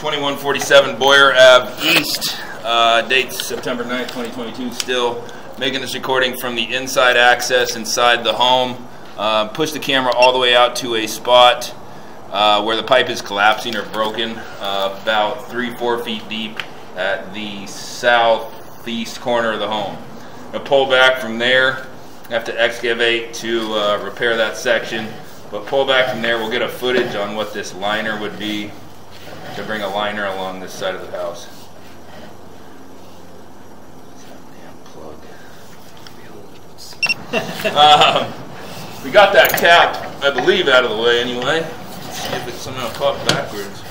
2147 Boyer Ave East, dates September 9th, 2022. Still making this recording from the inside access inside the home. Push the camera all the way out to a spot where the pipe is collapsing or broken, about 3-4 feet deep at the southeast corner of the home. I'll pull back from there. Have to excavate to repair that section, but pull back from there. We'll get a footage on what this liner would be to bring a liner along this side of the house. We got that cap, I believe, out of the way anyway. Let's see if it somehow caught backwards.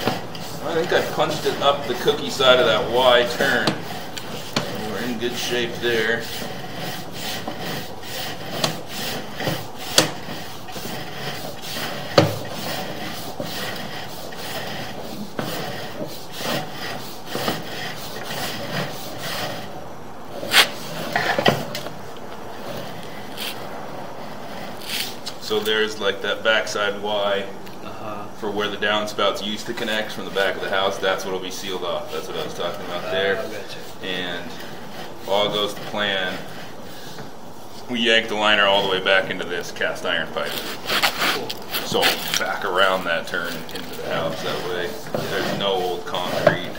I think I punched it up the cookie side of that Y turn. We're in good shape there. So there's like that backside Y for where the downspouts used to connect from the back of the house. That's what will be sealed off. That's what I was talking about there. And all goes to plan. We yank the liner all the way back into this cast iron pipe. So back around that turn into the house. That way there's no old concrete.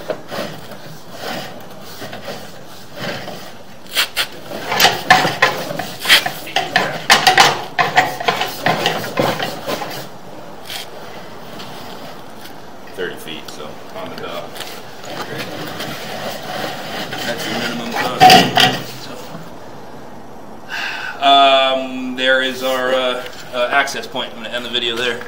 So on the dot. That's your minimum cost. There is our access point. I'm going to end the video there.